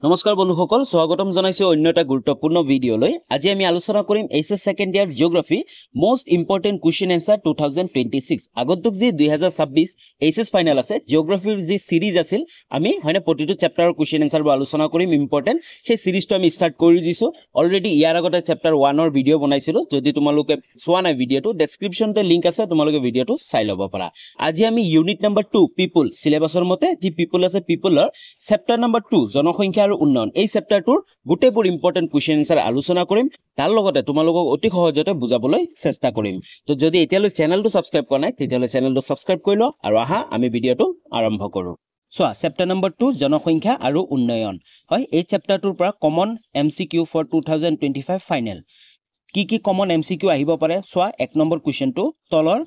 নমস্কাৰ বন্ধুসকল স্বাগতম জনাইছো অন্য এটা গুৰুত্বপূৰ্ণ ভিডিঅলৈ আজি আমি আলোচনা কৰিম HS second year geography most important question answer 2026 আগন্তুক যি 2026 এইচএছ ফাইনাল আছে জিওগ্ৰাফিৰ যি সিৰিজ আছিল আমি হয়নে প্ৰতিটো চেপ্টাৰৰ কোৱেশ্চন আনসাৰ বোৰ আলোচনা কৰিম ইম্পৰ্টেন্ট সেই সিৰিজটো আমি স্টাৰ্ট কৰি দিছো অলৰেডি ইয়াৰ আগতে চেপ্টাৰ 1 ৰ ভিডিঅ বনাইছিলো যদি তোমালোকে চোৱা নাই ভিডিঅটো ডেসক্ৰিপচনতে লিংক আছে তোমালোকে ভিডিঅটো চাই ল'ব পাৰা আজি আমি ইউনিট নাম্বাৰ 2 পিপল সিলেবাসৰ মতে যি পিপল আছে পিপলৰ চেপ্টাৰ নাম্বাৰ 2 জনসংখ্যা উন্নয়ন এই চেপ্টাৰটোৰ গোটেইবোৰ ইম্পৰ্টেন্ট কোৱেশ্চন আনসাৰ আলোচনা কৰিম তাৰ লগতে তোমালোকক অতি সহজতে বুজাবলৈ চেষ্টা কৰিম তো যদি এতিয়ালৈ চেনেলটো সাবস্ক্ৰাইব কৰা নাই তেতিয়ালৈ চেনেলটো সাবস্ক্ৰাইব কৰি লও আৰু আহা আমি ভিডিঅটো আৰম্ভ কৰো সোয়া চেপ্টাৰ নাম্বাৰ 2 জনসংখ্যা আৰু উন্নয়ন হয় এই চেপ্টাৰটোৰ পৰা কমন এমসিকিউ ফৰ 2025 ফাইনেল কি কমন এমসিকিউ আহিব পাৰে সোয়া এক নম্বৰ কোৱেশ্চনটো তলৰ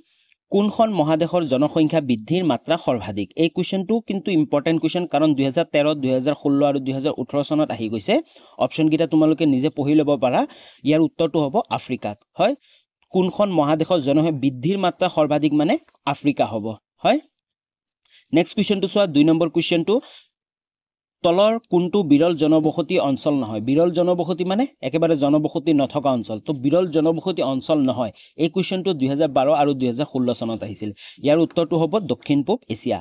কোনখন মহাদেশৰ জনসংখ্যা বৃদ্ধিৰ মাত্ৰা সৰ্বাধিক এই কোৱেশ্চনটো কিন্তু ইম্পৰ্টেন্ট কোৱেশ্চন কাৰণ 2013 2016 আৰু 2018 চনত আহি গৈছে অপচন কিটা তোমালোকে নিজে পঢ়ি ল'ব পাৰা ইয়াৰ উত্তৰটো হ'ব আফ্ৰিকাত হয় কোনখন মহাদেশৰ জনসংখ্যা বৃদ্ধিৰ মাত্ৰা সৰ্বাধিক মানে আফ্ৰিকা হ'ব হয় নেক্সট কোৱেশ্চনটো সোয়া 2 নম্বৰ কোৱেশ্চনটো তলৰ কোনটো বিৰল জনবসতি অঞ্চল নহয় বিৰল জনবসতি মানে একেবাৰে জনবসতি নথকা অঞ্চল তো বিৰল জনবসতি অঞ্চল নহয় এই কোৱেশ্চনটো 2012 আৰু 2016 চনত আহিছিল ইয়াৰ উত্তৰটো হ'ব দক্ষিণ পূব এছিয়া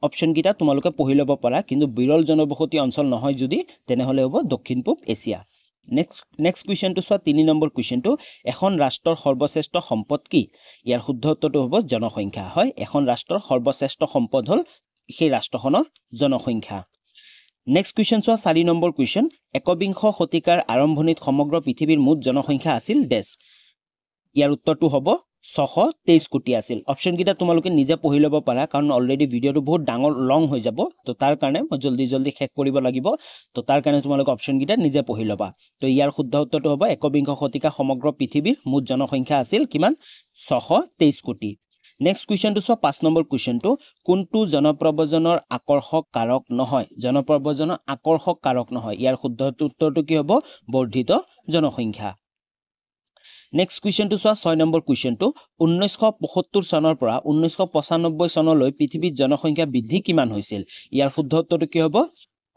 অপচন কিটা তোমালোকে পঢ়ি ল'ব পাৰা কিন্তু বিৰল জনবসতি অঞ্চল নহয় যদি তেনেহলে হ'ব দক্ষিণ পূব এছিয়া নেক্সট কোৱেশ্চনটো সোয়া 3 নম্বৰ কোৱেশ্চনটো এখন ৰাষ্ট্ৰৰ সৰ্বশ্ৰেষ্ঠ সম্পদ কি ইয়াৰ শুদ্ধ উত্তৰটো হ'ব জনসংখ্যা হয় এখন ৰাষ্ট্ৰৰ সৰ্বশ্ৰেষ্ঠ সম্পদ হ'ল সেই ৰাষ্ট্ৰখনৰ জনসংখ্যা নেক্সট কোৱেশ্চন সোয়া 4 নম্বৰ কোৱেশ্চন একবিংশ শতিকাৰ আৰম্ভণিত সমগ্ৰ পৃথিৱীৰ মুঠ জনসংখ্যা আছিল ডেশ ইয়াৰ উত্তৰটো হ'ব 623 কোটি আছিল অপচন কিটা তোমালোকে নিজে পঢ়ি ল'ব পাৰা কাৰণ অলৰেডি ভিডিঅটো বহুত ডাঙৰ লং হৈ যাব তো তাৰ কাৰণে মই জলদি শেষ কৰিব লাগিব তো তাৰ কাৰণে তোমালোকে অপচন কিটা নিজে পঢ়ি ল'বা তো ইয়াৰ শুদ্ধ উত্তৰটো হ'ব একবিংশ শতিকা সমগ্ৰ পৃথিৱীৰ মুঠ জনসংখ্যা আছিল কিমান 623 কোটি নেক্সট কোৱেশ্চনটো সোয়া 5 নম্বৰ কোৱেশ্চনটো কোনটো জনপ্ৰব্ৰজনৰ আকৰ্ষক কাৰক নহয় জনপ্ৰব্ৰজনৰ আকৰ্ষক কাৰক নহয় ইয়াৰ শুদ্ধ উত্তৰটো কি হ'ব বৰ্ধিত জনসংখ্যা নেক্সট কোৱেশ্চনটো সোয়া 6 নম্বৰ কোৱেশ্চনটো 1975 চনৰ পৰা 1995 চনলৈ পৃথিৱীৰ জনসংখ্যা বৃদ্ধি কিমান হৈছিল ইয়াৰ শুদ্ধ উত্তৰটো কি হ'ব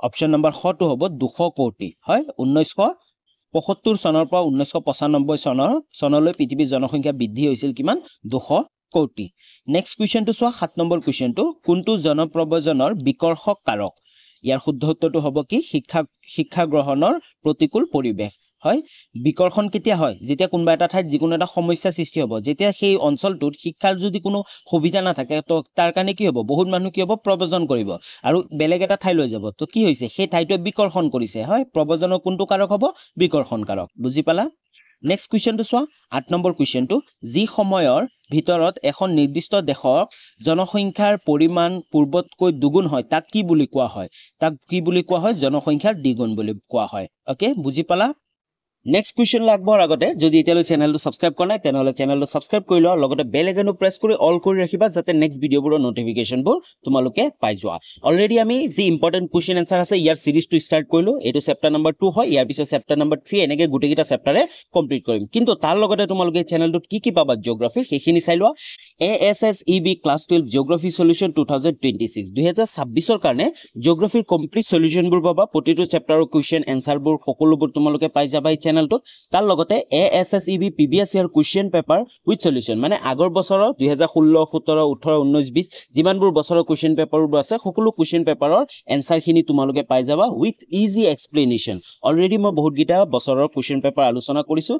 অপচন নম্বৰ 6 টো হ'ব 200 কোটি হয় 1975 চনৰ পৰা 1995 চনলৈ পৃথিৱীৰ জনসংখ্যা বৃদ্ধি হৈছিল কিমান 200 কোটি নেক্সট কোৱেশ্চনটো সোয়া 7 নম্বৰ কোৱেশ্চনটো কোনটো জনপ্ৰব্ৰজনৰ বিকৰ্ষক কাৰক ইয়াৰ শুদ্ধ উত্তৰটো হ'ব কি শিক্ষা গ্ৰহণৰ প্ৰতিকূল পৰিৱেশ হয় বিকৰ্ষণ কেতিয়া হয় যেতিয়া কোনবা এটা ঠাইত যিকোনো এটা সমস্যা সৃষ্টি হ'ব যেতিয়া সেই অঞ্চলটোত শিক্ষাৰ যদি কোনো সুবিধা নাথাকে তো তাৰ কাৰণে কি হ'ব বহুত মানুহ কি হ'ব প্ৰব্ৰজন কৰিব আৰু বেলেগ এটা ঠাই লৈ যাব তো কি হৈছে সেই ঠাইটোৱে বিকৰ্ষণ কৰিছে হয় প্ৰব্ৰজনৰ কোনটো কাৰক হ'ব বিকৰ্ষণ কাৰক বুজি পালা নেক্সট কোৱেশ্চনটো সোয়া 8 নম্বৰ কোৱেশ্চনটো যি সময়ৰ ভিতৰত এখন নিৰ্দিষ্ট দেশৰ জনসংখ্যাৰ পৰিমাণ পূৰ্বতকৈ দুগুণ হয় তাক কি বুলি কোৱা হয় জনসংখ্যাৰ দ্বিগুণ বুলি কোৱা হয় ওকে বুজি পালা নেক্সট কোৱেশ্চন লাগবৰ আগতে যদি এতিয়ালৈ চেনেলটো সাবস্ক্ৰাইব কৰা নাই তেনেহলে চেনেলটো সাবস্ক্ৰাইব কৰি লোৱা লগতে বেল আইকনটো প্ৰেছ কৰি অল কৰি ৰাখিবা যাতে নেক্সট ভিডিঅ'বোৰৰ নটিফিকেশনবোৰ তোমালোকে পাই যোৱা অলৰেডি আমি যি ইম্পৰ্টেন্ট কোৱেশ্চন আনসাৰ আছে ইয়াৰ সিৰিজটো ষ্টাৰ্ট কৰিলো এটো চেপ্টাৰ নাম্বাৰ 2 হয় ইয়াৰ পিছত চেপ্টাৰ নাম্বাৰ 3 এনেকৈ গুটেকিটা চেপ্টাৰে কমপ্লিট কৰিম কিন্তু তাৰ লগতে তোমালোকে চেনেলটোত কি পাবা জিওগ্ৰাফি সেইখিনি চাই লোৱা ASSEB ক্লাস 12 জিওগ্ৰাফি সলিউশন 2026 2026 ৰ কাৰণে জিওগ্ৰাফিৰ কমপ্লিট সলিউশনবোৰ পাবা প্ৰতিটো চেপ্টাৰৰ কোৱেশ্চন আনসাৰবোৰ সকলোবোৰ তোমালোকে পাই যাবা চেনেলটো তাৰ লগতে ASSEB previous year question paper with solution মানে আগৰ বছৰৰ 2016 17 18 19 20 যিমানবোৰ বছৰৰ কোৱেশ্চন পেপাৰবোৰ আছে সকলো কোৱেশ্চন পেপাৰৰ আনসাৰখিনি তোমালোকে পাই যাবা উইথ ইজি এক্সপ্লেনেশন অলৰেডি মই বহুত গিটা বছৰৰ কোৱেশ্চন পেপাৰ আলোচনা কৰিছো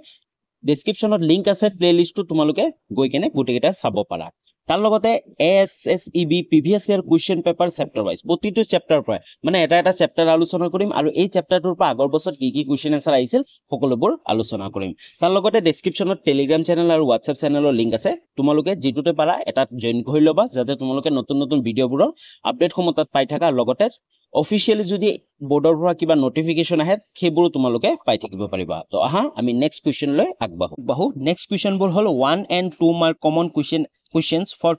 ডেসক্ৰিপচনত লিংক আছে প্লেলিষ্টটো তোমালোকে গৈ কেনে গুটেকিটা চাব পাৰা তাৰ লগতে ASSEB previous year question paper chapter wise প্ৰতিটো চেপ্টাৰ পৰা মানে এটা চেপ্টাৰ আলোচনা কৰিম আৰু এই চেপ্টাৰটোৰ পৰা আগৰ বছৰ কি কোৱেশ্চন আনসাৰ আহিছিল সকলোবোৰ আলোচনা কৰিম তাৰ লগতে ডেসক্ৰিপচনত টেলিগ্ৰাম চেনেল আৰু WhatsApp চেনেলৰ লিংক আছে তোমালোকে যেটোতে পাৰা এটা জয়েন কৰি লবা যাতে তোমালোকে নতুন ভিডিঅ'বোৰৰ আপডেট সমূহ তাত পাই থাকা লগতে অফিচিয়ালি যদি বোৰ্ডৰ পৰা কিবা নটিফিকেশন আহে সেইবোৰ তোমালোকে পাই থাকিব পাৰিবা তো আহা আমি নেক্সট কোৱেশ্চন লৈ আগবাঢ়ো নেক্সট কোৱেশ্চনবোৰ হল 1 and 2 mark common questions for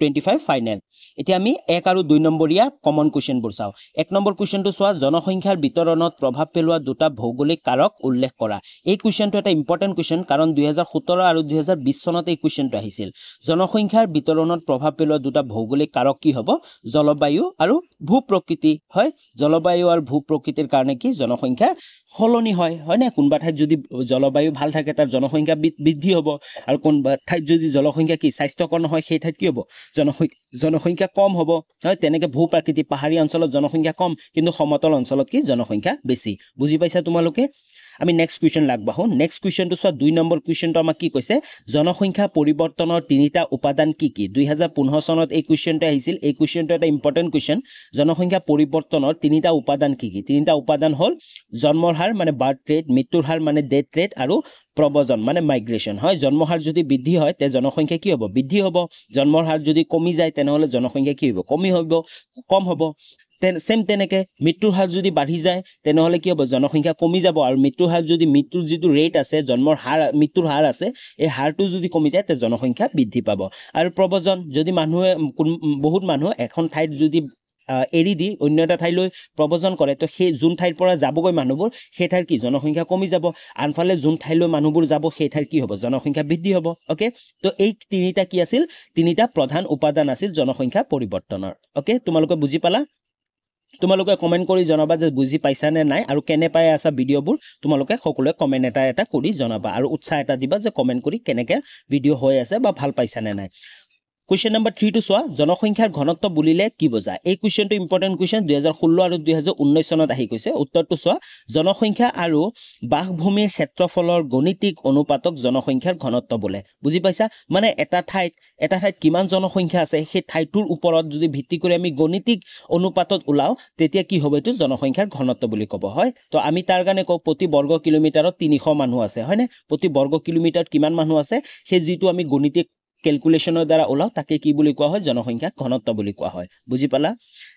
2025 final এতিয়া আমি 1 আৰু 2 নম্বৰীয়া কমন কোৱেশ্চনবোৰ চাও 1 নম্বৰ কোৱেশ্চনটো চোৱা জনসংখ্যাৰ বিতৰণত প্ৰভাৱ পেলোৱা দুটা ভৌগোলিক কাৰক উল্লেখ কৰা এই কোৱেশ্চনটো এটা ইম্পৰ্টেন্ট কোৱেশ্চন কাৰণ 2017 আৰু 2020 চনত এই কোৱেশ্চনটো আহিছিল জনসংখ্যাৰ বিতৰণত প্ৰভাৱ পেলোৱা দুটা ভৌগোলিক কাৰক কি হ'ব জলবায়ু আৰু ভূপ্ৰকৃতি হয় জলবায়ু আৰু ভূপ্ৰকৃতিৰ কাৰণে কি জনসংখ্যা হলনি হয় না কোনবা ঠাইত যদি জলবায়ু ভাল থাকে তাৰ জনসংখ্যা বৃদ্ধি হ'ব আৰু কোনবা ঠাইত যদি জনসংখ্যা কি স্বাস্থ্যকৰ নহয় সেই ঠাইত কি হ'ব জনসংখ্যা কম হ'ব হয় তেনেকে ভূপ্ৰকৃতি পাহাৰীয়া অঞ্চলত জনসংখ্যা কম কিন্তু সমতল অঞ্চলত কি জনসংখ্যা বেছি বুজি পাইছা তোমালোকে আমি নেক্সট কোৱেশ্চন লাগবাহো নেক্সট কোৱেশ্চনটো চোৱা 2 নম্বৰ কোৱেশ্চনটো আমাক কি কৈছে জনসংখ্যা পৰিৱৰ্তনৰ তিনিটা উপাদান কি 2015 চনত এই কোৱেশ্চনটো আহিছিল এই কোৱেশ্চনটো এটা ইম্পৰ্টেন্ট কোৱেশ্চন জনসংখ্যা পৰিৱৰ্তনৰ তিনিটা উপাদান কি তিনিটা উপাদান হ'ল জন্মৰ হাৰ মানে বাৰ্থ ৰেট মৃত্যুৰ হাৰ মানে ডেথ ৰেট আৰু প্ৰব্ৰজন মানে মাইগ্ৰেশ্যন হয় জন্মৰ হাৰ যদি বৃদ্ধি হয় তে জনসংখ্যা কি হ'ব বৃদ্ধি হ'ব জন্মৰ হাৰ যদি কমি যায় তেনেহলে জনসংখ্যা কি হ'ব কম হ'ব সেম তেনেকে মৃত্যুৰ হাৰ যদি বাঢ়ি যায় তেনেহলে কি হ'ব জনসংখ্যা কমি যাব আৰু মৃত্যুৰ হাৰ যদি মৃত্যুৰ যিটো ৰেট আছে জন্মৰ হাৰ মৃত্যুৰ হাৰ আছে এই হাৰটো যদি কমি যায় তে জনসংখ্যা বৃদ্ধি পাব আৰু প্ৰব্ৰজন যদি মানুহে বহুত মানুহ এখন ঠাইত যদি এৰি দি অন্য এটা ঠাইলৈ প্ৰব্ৰজন কৰে তো সেই যোন ঠাইৰ পৰা যাবগৈ মানুহবোৰ সেই ঠাইৰ কি জনসংখ্যা কমি যাব আনফালে যোন ঠাইলৈ মানুহবোৰ যাব সেই ঠাইৰ কি হ'ব জনসংখ্যা বৃদ্ধি হ'ব ওকে তো এই তিনিটা কি আছিল তিনিটা প্ৰধান উপাদান আছিল জনসংখ্যা পৰিৱৰ্তনৰ ওকে তোমালোকে বুজি পালা তোমালোকে কমেন্ট কৰি জনাবা যে বুজি পাইছা নে নাই আৰু কেনে পাই আছা ভিডিঅ'বোৰ তোমালোকে সকলোৱে কমেন্ট এটা কৰি জনাবা আৰু উৎসাহ এটা দিবা যে কমেন্ট কৰি কেনেকে ভিডিঅ' হৈ আছে বা ভাল পাইছা নে নাই Question number 3 to চোৱা জনসংখ্যাৰ ঘনত্ব বুলিলে কি বুজায় এই কোৱেশ্চনটো ইম্পৰ্টেন্ট কোৱেশ্চন 2016 আৰু 2019 চনত আহি গৈছে উত্তৰটো চোৱা জনসংখ্যা আৰু বাসভূমিৰ ক্ষেত্ৰফলৰ গণিতিক অনুপাতক জনসংখ্যাৰ ঘনত্ব বোলে বুজি পাইছা মানে এটা ঠাইত কিমান জনসংখ্যা আছে সেই ঠাইটোৰ ওপৰত যদি ভিত্তি কৰি আমি গণিতিক অনুপাতত উলাও তেতিয়া কি হ'ব এটো জনসংখ্যাৰ ঘনত্ব বুলি ক'ব হয় তো আমি তাৰ কাৰণে কও প্ৰতি বৰ্গ কিলোমিটাৰত 300 মানুহ আছে হয়নে প্ৰতি বৰ্গ কিলোমিটাৰত কিমান মানুহ আছে সেই যিটো আমি গণিতিক ক্যালকুলেশনৰ দ্বাৰা ওলাও তাকে কি বুলি কোৱা হয় জনসংখ্যা ঘনত্ব বুলি কোৱা হয় বুজি পালা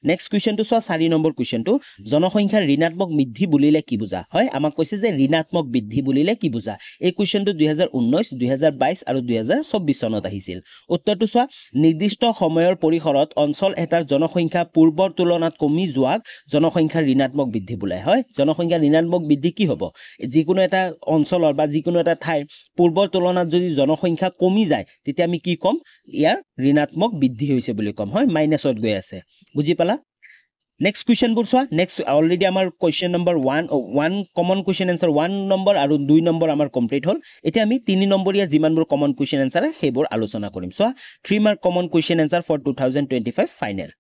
নেক্সট কোৱেশ্চনটো চোৱা 4 নম্বৰ কোৱেশ্চনটো জনসংখ্যাৰ ঋণাত্মক বৃদ্ধি বুলিলে কি বুজা হয় আমাক কৈছে যে ঋণাত্মক বৃদ্ধি বুলিলে কি বুজা এই কোৱেশ্চনটো 2019 2022 আৰু 2024 চনত আহিছিল উত্তৰটো চোৱা নিৰ্দিষ্ট সময়ৰ পৰিসৰত অঞ্চল এটাৰ জনসংখ্যা পূৰ্বৰ তুলনাত কমি যোৱাক জনসংখ্যাৰ ঋণাত্মক বৃদ্ধি বুলাই হয় জনসংখ্যাৰ ঋণাত্মক বৃদ্ধি কি হ'ব যিকোনো এটা অঞ্চলৰ বা যিকোনো এটা ঠাইৰ পূৰ্বৰ তুলনাত যদি জনসংখ্যা কমি যায় তেতিয়া আমি কি কম ইয়াৰ ঋণাত্মক বৃদ্ধি হৈছে বুলি কম হয় মাইনাসত গৈ আছে বুজি পালা নেক্সট কোৱেশ্চন বোৰ চোৱা নেক্সট অলৰেডি আমাৰ question number 1 common question answer 1 number আৰু 2 নম্বৰ আমাৰ কমপ্লিট হ'ল এতিয়া আমি 3 নম্বৰীয়া যিমানবোৰ কমন কোৱেশ্চন আনসাৰ হেবোৰ আলোচনা কৰিম চোৱা 3 mark common question answer for 2025 final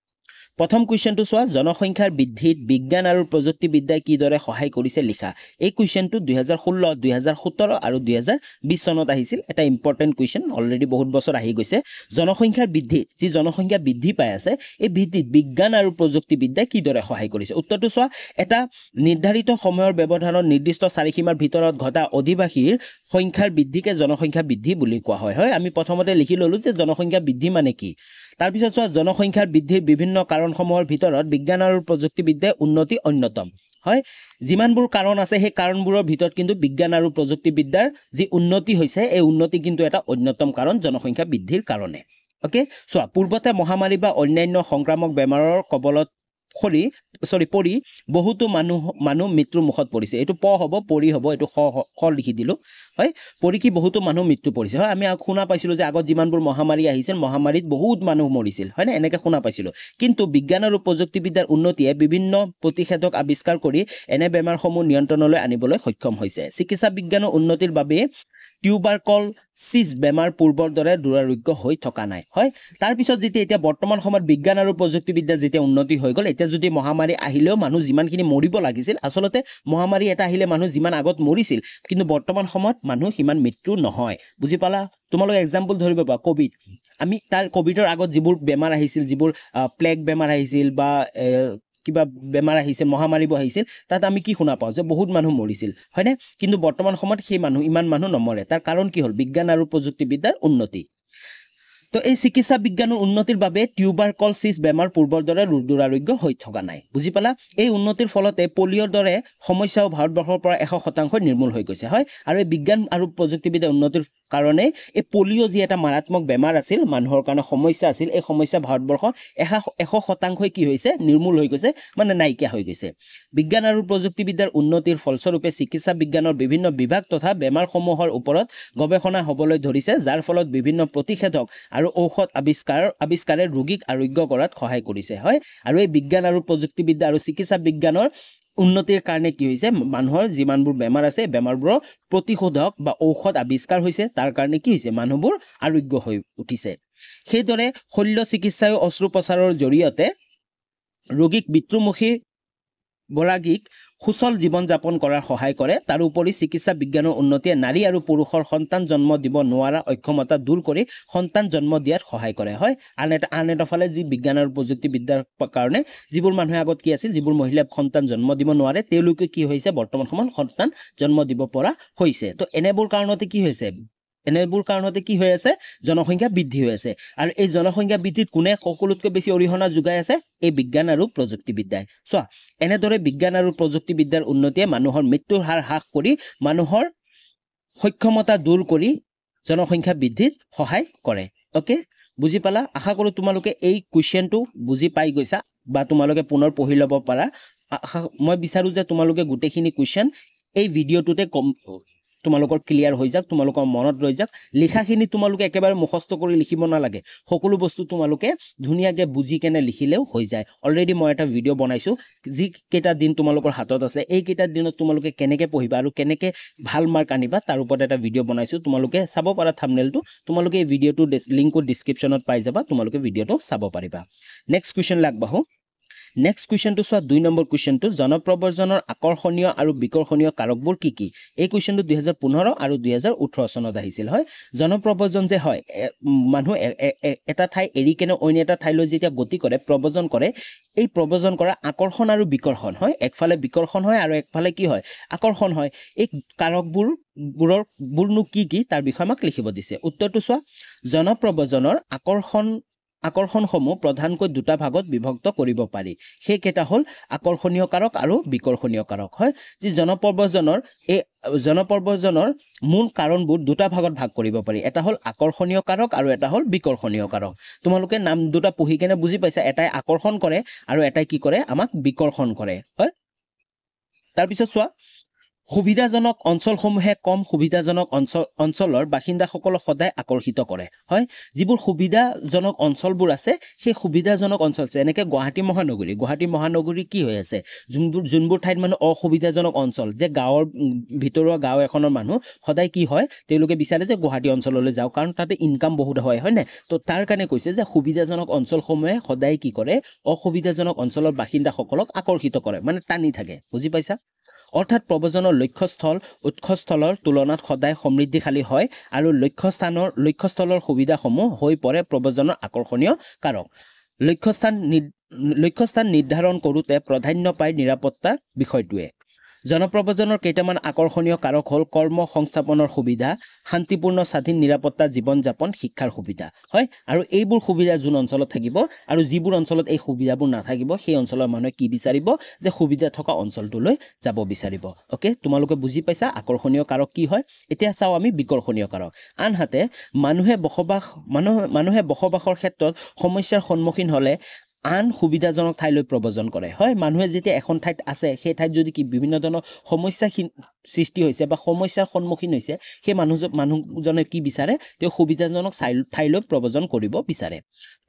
প্ৰথম কোৱেশ্চনটো চোৱা জনসংখ্যাৰ বৃদ্ধিত বিজ্ঞান আৰু প্ৰযুক্তিবিদ্যাই কিদৰে সহায় কৰিছে লিখা এই কোৱেশ্চনটো 2016 2017 আৰু 2020 চনত আহিছিল এটা ইম্পৰ্টেন্ট কোৱেশ্চন অলৰেডি বহুত বছৰ আহি গৈছে জনসংখ্যাৰ বৃদ্ধি যি জনসংখ্যা বৃদ্ধি পাই আছে এই বৃদ্ধিত বিজ্ঞান আৰু প্ৰযুক্তিবিদ্যাই কিদৰে সহায় কৰিছে উত্তৰটো চোৱা এটা নিৰ্ধাৰিত সময়ৰ ব্যৱধানত নিৰ্দিষ্ট চাৰিসীমাৰ ভিতৰত ঘটা অধিবাসীৰ সংখ্যাৰ বৃদ্ধিকে জনসংখ্যা বৃদ্ধি বুলি কোৱা হয় আমি প্ৰথমতে লিখি ললো যে জনসংখ্যা বৃদ্ধি মানে কি তাৰ পিছত চোৱা জনসংখ্যাৰ বৃদ্ধিৰ বিভিন্ন কাৰণসমূহৰ ভিতৰত বিজ্ঞান আৰু প্ৰযুক্তিবিদ্যাৰ উন্নতি অন্যতম হয় যিমানবোৰ কাৰণ আছে সেই কাৰণবোৰৰ ভিতৰত কিন্তু বিজ্ঞান আৰু প্ৰযুক্তিবিদ্যাৰ যি উন্নতি হৈছে এই উন্নতি কিন্তু এটা অন্যতম কাৰণ জনসংখ্যা বৃদ্ধিৰ কাৰণে ওকে চোৱা পূৰ্বতে মহামাৰী বা অন্যান্য সংক্ৰামক বেমাৰৰ কবলত পৰি বহুতো মানুহ মৃত্যুৰ মুখত পৰিছে এটো প হ'ব পৰি হ'ব এটো খ লিখি দিলো হয় পৰি কি বহুতো মানুহ মৃত্যু পৰিছে হয় আমি শুনা পাইছিলো যে আগত যিমানবোৰ মহামাৰী আহিছিল মহামাৰীত বহুত মানুহ মৰিছিল হয় না এনেকে শুনা পাইছিলো কিন্তু বিজ্ঞান আৰু প্ৰযুক্তিবিদ্যাৰ উন্নতিয়ে বিভিন্ন প্ৰতিষেধক আৱিষ্কাৰ কৰি এনে বেমাৰসমূহ নিয়ন্ত্ৰণলৈ আনিবলৈ সক্ষম হৈছে চিকিৎসা বিজ্ঞানৰ উন্নতিৰ বাবে টিউবাৰকলছিছ বেমাৰ পূৰ্বৰ দৰে দুৰাৰোগ্য হৈ থকা নাই হয় তাৰ পিছত যেতিয়া এতিয়া বৰ্তমান সময়ত বিজ্ঞান আৰু প্ৰযুক্তিবিদ্যা যেতিয়া উন্নতি হৈ গল এতিয়া যদি মহামাৰী আহিলেও মানুহ যিমানখিনি মৰিব লাগিছিল আসলতে মহামাৰী এটা আহিলে মানুহ যিমান আগত মৰিছিল কিন্তু বৰ্তমান সময়ত মানুহ সিমান মৃত্যু নহয় বুজি পালা তোমালোক এক্সাম্পল ধৰিব পাৰা কোভিড আমি তাৰ কোভিডৰ আগত যিবোৰ বেমাৰ আহিছিল যিবোৰ প্লেগ বেমাৰ আহিছিল বা কিবা বেমাৰ আহিছিল মহামাৰী আহিছিল তাত আমি কি শুনা পাও যে বহুত মানুহ মৰিছিল হয়নে কিন্তু বৰ্তমান সময়ত সেই মানুহ ইমান মানুহ নমৰে তাৰ কাৰণ কি হ'ল বিজ্ঞান আৰু প্ৰযুক্তিবিদ্যাৰ উন্নতি তো এই চিকিৎসা বিজ্ঞানৰ উন্নতিৰ বাবে টিউবাৰকলছিছ বেমাৰ পূৰ্বৰ দৰে দুৰাৰোগ্য হৈ থকা নাই বুজি পালা এই উন্নতিৰ ফলতে পলিঅ'ৰ দৰে সমস্যাও ভাৰতবৰ্ষৰ পৰা 100% নিৰ্মূল হৈ গৈছে হয় আৰু এই বিজ্ঞান আৰু প্ৰযুক্তিবিদ্যাৰ উন্নতিৰ কাৰণে এই পলিঅ' যি এটা মাৰাত্মক বেমাৰ আছিল মানুহৰ কাৰণে সমস্যা আছিল এই সমস্যা ভাৰতবৰ্ষ 100% কি হৈছে নিৰ্মূল হৈ গৈছে মানে নাইকিয়া হৈ গৈছে বিজ্ঞান আৰু প্ৰযুক্তিবিদ্যাৰ উন্নতিৰ ফলস্বৰূপে চিকিৎসা বিজ্ঞানৰ বিভিন্ন বিভাগ তথা বেমাৰসমূহৰ ওপৰত গৱেষণা হ'বলৈ ধৰিছে যাৰ ফলত বিভিন্ন প্ৰতিষেধক আৰু ঔষধ আৱিষ্কাৰে ৰোগীক আৰোগ্য কৰাত সহায় কৰিছে হয় আৰু এই বিজ্ঞান আৰু প্ৰযুক্তিবিদ্যা আৰু চিকিৎসা বিজ্ঞানৰ উন্নতিৰ কাৰণে কি হৈছে মানুহৰ যিমানবোৰ বেমাৰ আছে বেমাৰবোৰৰ প্ৰতিষেধক বা ঔষধ আৱিষ্কাৰ হৈছে তাৰ কাৰণে কি হৈছে মানুহবোৰ আৰোগ্য হৈ উঠিছে সেইদৰে শল্য চিকিৎসায় অস্ত্ৰোপচাৰৰ জৰিয়তে ৰোগীক মৃত্যুমুখী বৰাগীক সুচল জীৱন যাপন কৰাৰ সহায় কৰে তাৰোপৰি চিকিৎসা বিজ্ঞানৰ উন্নতিয়ে নাৰী আৰু পুৰুষৰ সন্তান জন্ম দিব নোৱাৰা অক্ষমতা দূৰ কৰি সন্তান জন্ম দিয়াত সহায় কৰে হয় আন এটা ফালে যি বিজ্ঞান আৰু প্ৰযুক্তিবিদ্যাৰ কাৰণে যিবোৰ মানুহে আগত কি আছিল যিবোৰ মহিলাই সন্তান জন্ম দিব নোৱাৰে তেওঁলোকে কি হৈছে বৰ্তমান সময়ত সন্তান জন্ম দিব পৰা হৈছে তো এনেবোৰ কাৰণতে কি হৈ আছে জনসংখ্যা বৃদ্ধি হৈ আছে আৰু এই জনসংখ্যা বৃদ্ধিত কোনে সকলোতকৈ বেছি অৰিহণা যোগাই আছে এই বিজ্ঞান আৰু প্ৰযুক্তিবিদ্যাই চোৱা এনেদৰে বিজ্ঞান আৰু প্ৰযুক্তিবিদ্যাৰ উন্নতিয়ে মানুহৰ মৃত্যুৰ হাৰ হ্ৰাস কৰি মানুহৰ সক্ষমতা দূৰ কৰি জনসংখ্যা বৃদ্ধিত সহায় কৰে ওকে বুজি পালা আশা কৰো তোমালোকে এই কোৱেশ্চনটো বুজি পাই গৈছা বা তোমালোকে পুনৰ পঢ়ি ল'ব পাৰা মই বিচাৰো যে তোমালোকে গোটেইখিনি কোৱেশ্চন এই ভিডিঅ'টোতে তোমালোকৰ ক্লিয়াৰ হৈ যাওক তোমালোকৰ মনত ৰৈ যাওক লিখাখিনি তোমালোকে একেবাৰে মুখস্থ কৰি লিখিব নালাগে সকলো বস্তু তোমালোকে ধুনীয়াকৈ বুজি কেনে লিখিলেও হৈ যায় অলৰেডি মই এটা ভিডিঅ' বনাইছো যি কেইটা দিন তোমালোকৰ হাতত আছে এই কেইটা দিনত তোমালোকে কেনেকৈ পঢ়িবা আৰু কেনেকৈ ভাল মাৰ্ক আনিবা তাৰ ওপৰত এটা ভিডিঅ' বনাইছো তোমালোকে চাব পাৰা থাম্বনেইলটো তোমালোকে এই ভিডিঅ'টো লিংকটো ডেছক্ৰিপশ্যনত পাই যাবা তোমালোকে ভিডিঅ'টো চাব পাৰিবা নেক্সট কুৱেশ্যন আগবাঢ়ো নেক্সট কুৱেশ্যনটো চোৱা 2 নম্বৰ কুৱেশ্যনটো জনপ্ৰব্ৰজনৰ আকৰ্ষণীয় আৰু বিকৰ্ষণীয় কাৰকবোৰ কি কি এই কুৱেশ্যনটো 2015 আৰু 2018 চনত আহিছিল হয় জনপ্ৰব্ৰজন যে হয় মানুহ এটা ঠাই এৰি কেনে অন্য এটা ঠাইলৈ যেতিয়া গতি কৰে প্ৰব্ৰজন কৰে এই প্ৰব্ৰজন কৰা আকৰ্ষণ আৰু বিকৰ্ষণ হয় একফালে বিকৰ্ষণ হয় আৰু একফালে কি হয় আকৰ্ষণ হয় এই কাৰকবোৰনো কি তাৰ বিষয়ে আমাক লিখিব দিছে উত্তৰটো চোৱা জনপ্ৰব্ৰজনৰ আকৰ্ষণসমূহ প্ৰধানকৈ দুটা ভাগত বিভক্ত কৰিব পাৰি সেইকেইটা হ'ল আকৰ্ষণীয় কাৰক আৰু বিকৰ্ষণীয় কাৰক হয় যি জনপ্ৰব্ৰজনৰ মূল কাৰণবোৰ দুটা ভাগত ভাগ কৰিব পাৰি এটা হ'ল আকৰ্ষণীয় কাৰক আৰু এটা হ'ল বিকৰ্ষণীয় কাৰক তোমালোকে নাম দুটা পঢ়ি কেনে বুজি পাইছা এটাই আকৰ্ষণ কৰে আৰু এটাই কি কৰে আমাক বিকৰ্ষণ কৰে হয় তাৰপিছত চোৱা সুবিধাজনক অঞ্চলসমূহে কম সুবিধাজনক অঞ্চলৰ বাসিন্দাসকলক সদায় আকৰ্ষিত কৰে হয় যিবোৰ সুবিধাজনক অঞ্চলবোৰ আছে সেই সুবিধাজনক অঞ্চল যেনেকৈ গুৱাহাটী মহানগৰী কি হৈ আছে যোনবোৰ ঠাইত মানুহ অসুবিধাজনক অঞ্চল যে গাঁৱৰ ভিতৰুৱা গাঁও এখনৰ মানুহ সদায় কি হয় তেওঁলোকে বিচাৰে যে গুৱাহাটী অঞ্চললৈ যাওক কাৰণ তাতে ইনকাম বহুত হয় হয়নে তো তাৰ কাৰণে কৈছে যে সুবিধাজনক অঞ্চলসমূহে সদায় কি কৰে অসুবিধাজনক অঞ্চলৰ বাসিন্দাসকলক আকৰ্ষিত কৰে মানে টানি থাকে বুজি পাইছা অৰ্থাৎ প্ৰব্ৰজনৰ উৎসস্থলৰ তুলনাত সদায় সমৃদ্ধিশালী হয় আৰু লক্ষ্যস্থলৰ সুবিধাসমূহ হৈ পৰে প্ৰব্ৰজনৰ আকৰ্ষণীয় কাৰক লক্ষ্যস্থান নিৰ্ধাৰণ কৰোঁতে প্ৰাধান্য পায় নিৰাপত্তা বিষয়টোৱে জনপ্ৰব্ৰজনৰ কেইটামান আকৰ্ষণীয় কাৰক হ'ল কৰ্ম সংস্থাপনৰ সুবিধা শান্তিপূৰ্ণ স্বাধীন নিৰাপত্তা জীৱন যাপন শিক্ষাৰ সুবিধা হয় আৰু এইবোৰ সুবিধা যোন অঞ্চলত থাকিব আৰু যিবোৰ অঞ্চলত এই সুবিধাবোৰ নাথাকিব সেই অঞ্চলৰ মানুহে কি বিচাৰিব যে সুবিধা থকা অঞ্চলটোলৈ যাব বিচাৰিব ওকে তোমালোকে বুজি পাইছা আকৰ্ষণীয় কাৰক কি হয় এতিয়া চাও আমি বিকৰ্ষণীয় কাৰক আনহাতে মানুহে বসবাসৰ ক্ষেত্ৰত সমস্যাৰ সন্মুখীন হ'লে আন সুবিধাজনক ঠাইলৈ প্ৰব্ৰজন কৰে হয় মানুহে যেতিয়া এখন ঠাইত আছে সেই ঠাইত যদি কি বিভিন্ন ধৰণৰ সমস্যা সৃষ্টি হৈছে বা সমস্যাৰ সন্মুখীন হৈছে সেই মানুহজনে কি বিচাৰে তেওঁ সুবিধাজনক ঠাইলৈ প্ৰব্ৰজন কৰিব বিচাৰে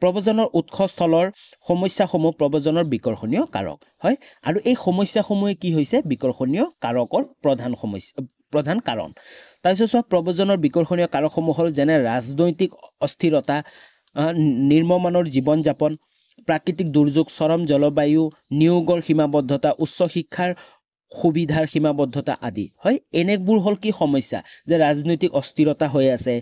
প্ৰব্ৰজনৰ উৎসস্থলৰ সমস্যাসমূহ প্ৰব্ৰজনৰ বিকৰ্ষণীয় কাৰক হয় আৰু এই সমস্যাসমূহে কি হৈছে বিকৰ্ষণীয় কাৰকৰ প্ৰধান কাৰণ তাৰপিছত চোৱা প্ৰব্ৰজনৰ বিকৰ্ষণীয় কাৰকসমূহ হ'ল যেনে ৰাজনৈতিক অস্থিৰতা নিম্নমানৰ জীৱন যাপন প্ৰাকৃতিক দুৰ্যোগ চৰম জলবায়ু নিয়োগৰ সীমাবদ্ধতা উচ্চ শিক্ষাৰ সুবিধাৰ সীমাবদ্ধতা আদি হয় এনেবোৰ হল কি সমস্যা যে ৰাজনৈতিক অস্থিৰতা হৈ আছে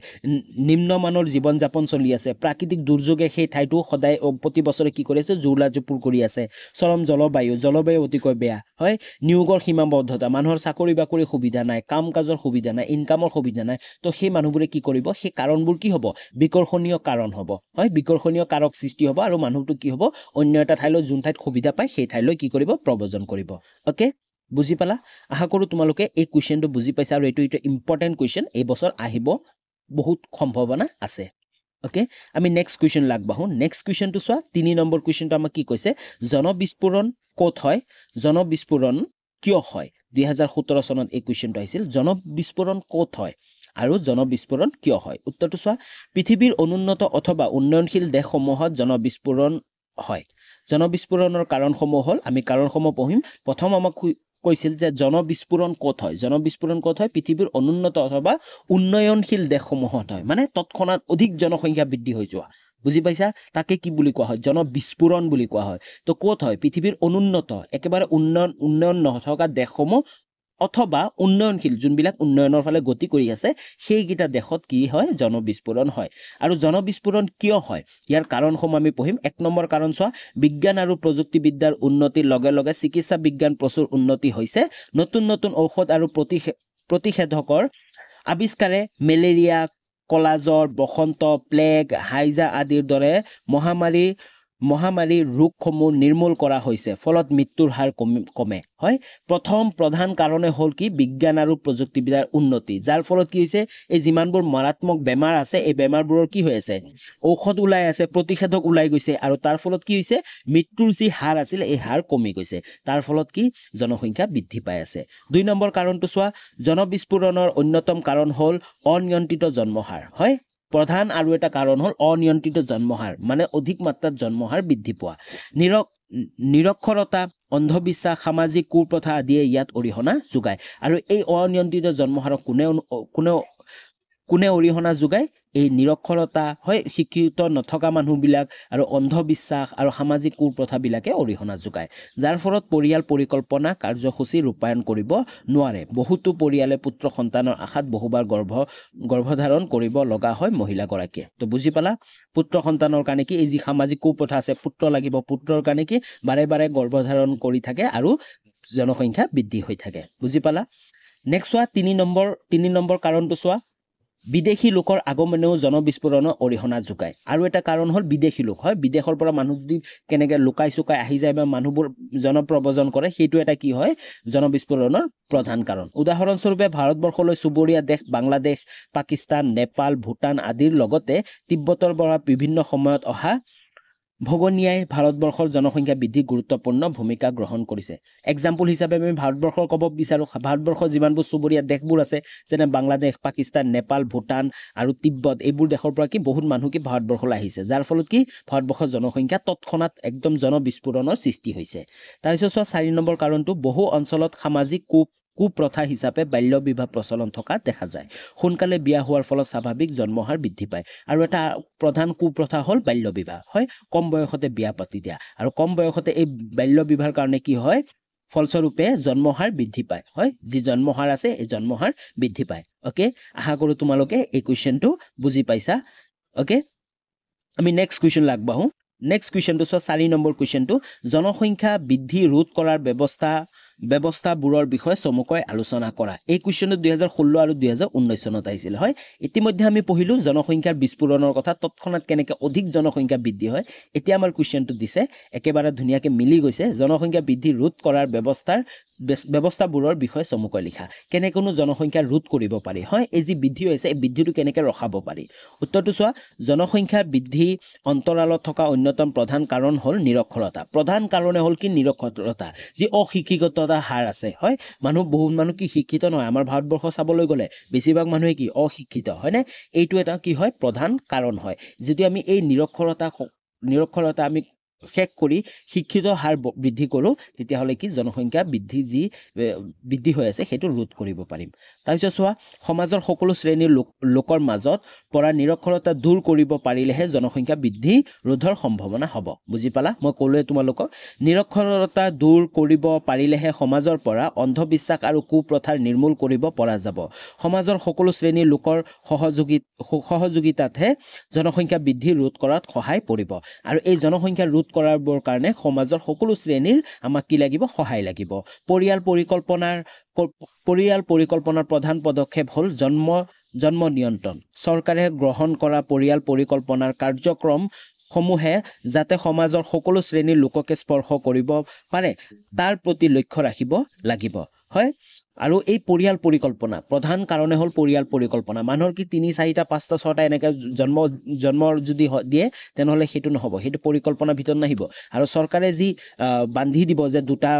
নিম্নমানৰ জীৱন যাপন চলি আছে প্ৰাকৃতিক দুৰ্যোগে সেই ঠাইটো সদায় প্ৰতি বছৰে কি কৰি আছে জুৰুলা-জুপুৰ কৰি আছে চৰম জলবায়ু অতিকৈ বেয়া হয় নিয়োগৰ সীমাবদ্ধতা মানুহৰ চাকৰি বাকৰি সুবিধা নাই কাম কাজৰ সুবিধা নাই ইনকামৰ সুবিধা নাই তো সেই মানুহবোৰে কি কৰিব সেই কাৰণবোৰ কি হ'ব বিকৰ্ষণীয় কাৰণ হ'ব হয় বিকৰ্ষণীয় কাৰক সৃষ্টি হ'ব আৰু মানুহটো কি হ'ব অন্য এটা ঠাইলৈ যোন ঠাইত সুবিধা পায় সেই ঠাইলৈ কি কৰিব প্ৰব্ৰজন কৰিব ওকে বুজি পালা আশা কৰো তোমালোকে এই কোৱেশ্চনটো বুজি পাইছা আৰু এইটো ইম্পৰ্টেন্ট কোৱেশ্চন এই বছৰ আহিব বহুত সম্ভাৱনা আছে ওকে আমি নেক্সট কোৱেশ্চন লাগবাহু নেক্সট কোৱেশ্চনটো চোৱা 3 নম্বৰ কোৱেশ্চনটো আমাক কি কৈছে জনবিস্ফোৰণ ক'ত হয় জনবিস্ফোৰণ কিয় হয় 2017 চনত এই কোৱেশ্চনটো আহিছিল জনবিস্ফোৰণ ক'ত হয় আৰু জনবিস্ফোৰণ কিয় হয় উত্তৰটো চোৱা পৃথিৱীৰ অনুন্নত অথবা উন্নয়নশীল দেশসমূহত জনবিস্ফোৰণ হয় জনবিস্ফোৰণৰ কাৰণসমূহ হ'ল আমি কাৰণসমূহ পঢ়িম প্ৰথম আমাক কৈছিল যে জনবিস্ফোৰণ ক'ত হয় পৃথিৱীৰ অনুন্নত অথবা উন্নয়নশীল দেশসমূহত হয় মানে তৎক্ষণাত অধিক জনসংখ্যা বৃদ্ধি হৈ যোৱা বুজি পাইছা তাকে কি বুলি কোৱা হয় জনবিস্ফোৰণ বুলি কোৱা হয় তো ক'ত হয় পৃথিৱীৰ অনুন্নত একেবাৰে উন্নয়ন নথকা দেশসমূহ অথবা উন্নয়নশীল যোনবিলাক উন্নয়নৰ ফালে গতি কৰি আছে সেইকেইটা দেশত কি হয় জনবিস্ফোৰণ হয় আৰু জনবিস্ফোৰণ কিয় হয় ইয়াৰ কাৰণসমূহ আমি পঢ়িম 1 নম্বৰ কাৰণ চোৱা বিজ্ঞান আৰু প্ৰযুক্তিবিদ্যাৰ উন্নতিৰ লগে লগে চিকিৎসা বিজ্ঞান প্ৰচুৰ উন্নতি হৈছে নতুন নতুন ঔষধ আৰু প্ৰতিষেধকৰ আৱিষ্কাৰে মেলেৰিয়া কলাজ্বৰ বসন্ত প্লেগ হাইজা আদিৰ দৰে মহামাৰী ৰোগসমূহ নিৰ্মূল কৰা হৈছে ফলত মৃত্যুৰ হাৰ কমে হয় প্ৰথম প্ৰধান কাৰণে হ'ল কি বিজ্ঞান আৰু প্ৰযুক্তিবিদ্যাৰ উন্নতি যাৰ ফলত কি হৈছে এই যিমানবোৰ মাৰাত্মক বেমাৰ আছে এই বেমাৰবোৰৰ কি হৈ আছে ঔষধ ওলাই আছে প্ৰতিষেধক ওলাই গৈছে আৰু তাৰ ফলত কি হৈছে মৃত্যুৰ যি হাৰ আছিল এই হাৰ কমি গৈছে তাৰ ফলত কি জনসংখ্যা বৃদ্ধি পাই আছে 2 নম্বৰ কাৰণটো চোৱা জনবিস্ফোৰণৰ অন্যতম কাৰণ হ'ল অনিয়ন্ত্ৰিত জন্মহাৰ হয় প্ৰধান আৰু এটা কাৰণ হ'ল অনিয়ন্ত্ৰিত জন্মহাৰ মানে অধিক মাত্ৰাত জন্মহাৰ বৃদ্ধি পোৱা নিৰক্ষৰতা অন্ধবিশ্বাস সামাজিক কুপ্ৰথা আদিয়ে ইয়াত অৰিহণা যোগায় আৰু এই অনিয়ন্ত্ৰিত জন্মহাৰক কোনে অৰিহণা যোগায় এই নিৰক্ষৰতা হয় শিক্ষিত নথকা মানুহবিলাক আৰু অন্ধবিশ্বাস আৰু সামাজিক কুপ্ৰথাবিলাকে অৰিহণা যোগায় যাৰ ফলত পৰিয়াল পৰিকল্পনা কাৰ্যসূচী ৰূপায়ণ কৰিব নোৱাৰে বহুতো পৰিয়ালে পুত্ৰ সন্তানৰ আশাত বহুবাৰ গৰ্ভধাৰণ কৰিব লগা হয় মহিলাগৰাকীয়ে তো বুজি পালা পুত্ৰ সন্তানৰ কাৰণে কি এই যি সামাজিক কুপ্ৰথা আছে পুত্ৰ লাগিব পুত্ৰৰ কাৰণে কি বাৰে বাৰে গৰ্ভধাৰণ কৰি থাকে আৰু জনসংখ্যা বৃদ্ধি হৈ থাকে বুজি পালা নেক্সট চোৱা 3 নম্বৰ কাৰণটো চোৱা বিদেশী লোকৰ আগমনেও জনবিস্ফোৰণৰ অৰিহণা যোগায় আৰু এটা কাৰণ হ'ল বিদেশী লোক হয় বিদেশৰ পৰা মানুহ যদি কেনেকে লুকাই চুকাই আহি যায় বা মানুহবোৰ জনপ্ৰব্ৰজন কৰে সেইটো এটা কি হয় জনবিস্ফোৰণৰ প্ৰধান কাৰণ উদাহৰণস্বৰূপে ভাৰতবৰ্ষলৈ চুবুৰীয়া দেশ বাংলাদেশ পাকিস্তান নেপাল ভূটান আদিৰ লগতে তিব্বতৰ পৰা বিভিন্ন সময়ত অহা ভগনীয়াই ভাৰতবৰ্ষৰ জনসংখ্যা বৃদ্ধি গুৰুত্বপূৰ্ণ ভূমিকা গ্ৰহণ কৰিছে এক্সাম্পল হিচাপে আমি ভাৰতবৰ্ষৰ ক'ব বিচাৰো ভাৰতবৰ্ষৰ যিমানবোৰ চুবুৰীয়া দেশবোৰ আছে যেনে বাংলাদেশ পাকিস্তান নেপাল ভূটান আৰু তিব্বত এইবোৰ দেশৰ পৰা কি বহুত মানুহ কি ভাৰতবৰ্ষলৈ আহিছে যাৰ ফলত কি ভাৰতবৰ্ষৰ জনসংখ্যা তৎক্ষণাত একদম জনবিস্ফোৰণৰ সৃষ্টি হৈছে তাৰপিছত 4 নম্বৰ কাৰণটো বহু অঞ্চলত সামাজিক কুপ্ৰথা হিচাপে বাল্য বিবাহ প্ৰচলন থকা দেখা যায় সোনকালে বিয়া হোৱাৰ ফলত স্বাভাৱিক জন্মহাৰ বৃদ্ধি পায় আৰু এটা প্ৰধান কুপ্ৰথা হ'ল বাল্য বিবাহ হয় কম বয়সতে বিয়া পাতি দিয়া আৰু কম বয়সতে এই বাল্য বিবাহৰ কাৰণে কি হয় ফলস্বৰূপে জন্মহাৰ বৃদ্ধি পায় হয় যি জন্মহাৰ আছে এই জন্মহাৰ বৃদ্ধি পায় ওকে আশা কৰো তোমালোকে এই কোৱেশ্চনটো বুজি পাইছা ওকে আমি নেক্সট কোৱেশ্চন লাগবাহু নেক্সট কোৱেশ্চনটো 4 নম্বৰ কোৱেশ্চনটো জনসংখ্যা বৃদ্ধি ৰোধ কৰাৰ ব্যৱস্থাবোৰৰ বিষয়ে চমুকৈ আলোচনা কৰা এই কোৱেশ্চনটো 2016 আৰু 2019 চনত আহিছিল হয় ইতিমধ্যে আমি পঢ়িলো জনসংখ্যাৰ বিস্ফোৰণৰ কথা তৎক্ষণাত কেনেকৈ অধিক জনসংখ্যা বৃদ্ধি হয় এতিয়া আমাৰ কোৱেশ্চনটো দিছে একেবাৰে ধুনীয়াকৈ মিলি গৈছে জনসংখ্যা বৃদ্ধি ৰোধ কৰাৰ ব্যৱস্থাবোৰৰ বিষয়ে চমুকৈ লিখা কেনেকৈনো জনসংখ্যা ৰোধ কৰিব পাৰি হয় এই যি বৃদ্ধি হৈছে এই বৃদ্ধিটো কেনেকৈ ৰখাব পাৰি উত্তৰটো চোৱা জনসংখ্যা বৃদ্ধি অন্তৰালত থকা অন্যতম প্ৰধান কাৰণ হ'ল নিৰক্ষৰতা প্ৰধান কাৰণে হ'ল কি নিৰক্ষৰতা যি অশিক্ষিত হাৰ আছে হয় বহুত মানুহ কি শিক্ষিত নহয় আমাৰ ভাৰতবৰ্ষ চাবলৈ গ'লে বেছিভাগ মানুহে কি অশিক্ষিত হয় না এইটো এটা কি হয় প্ৰধান কাৰণ হয় যদি আমি এই নিৰক্ষৰতা আমি শেষ কৰি শিক্ষিত হাৰ বৃদ্ধি কৰোঁ তেতিয়াহ'লে কি জনসংখ্যা বৃদ্ধি হৈ আছে সেইটো ৰোধ কৰিব পাৰিম তাৰপিছত চোৱা সমাজৰ সকলো শ্ৰেণীৰ লোকৰ মাজত পৰা নিৰক্ষৰতা দূৰ কৰিব পাৰিলেহে জনসংখ্যা বৃদ্ধি ৰোধৰ সম্ভাৱনা হ'ব বুজি পালা মই ক'লোৱে তোমালোকক নিৰক্ষৰতা দূৰ কৰিব পাৰিলেহে সমাজৰ পৰা অন্ধবিশ্বাস আৰু কুপ্ৰথাৰ নিৰ্মূল কৰিব পৰা যাব সমাজৰ সকলো শ্ৰেণীৰ লোকৰ সহযোগিতাতহে জনসংখ্যা বৃদ্ধি ৰোধ কৰাত সহায় কৰিব আৰু এই জনসংখ্যা ৰোধ কৰাৰ কাৰণে সমাজৰ সকলো শ্ৰেণীৰ আমাক কি লাগিব সহায় লাগিব পৰিয়াল পৰিকল্পনাৰ প্ৰধান পদক্ষেপ হ'ল জন্ম নিয়ন্ত্ৰণ চৰকাৰে গ্ৰহণ কৰা পৰিয়াল পৰিকল্পনাৰ কাৰ্যক্ৰম সমূহে যাতে সমাজৰ সকলো শ্ৰেণীৰ লোককে স্পৰ্শ কৰিব পাৰে তাৰ প্ৰতি লক্ষ্য ৰাখিব লাগিব হয় আৰু এই পৰিয়াল পৰিকল্পনা প্ৰধান কাৰণে হ'ল পৰিয়াল পৰিকল্পনা মানুহৰ কি 3 4টা 5টা 6টা এনেকৈ জন্মৰ যদি দিয়ে তেনেহ'লে সেইটো নহ'ব সেইটো পৰিকল্পনাৰ ভিতৰত নাহিব আৰু চৰকাৰে যি বান্ধি দিব যে দুটা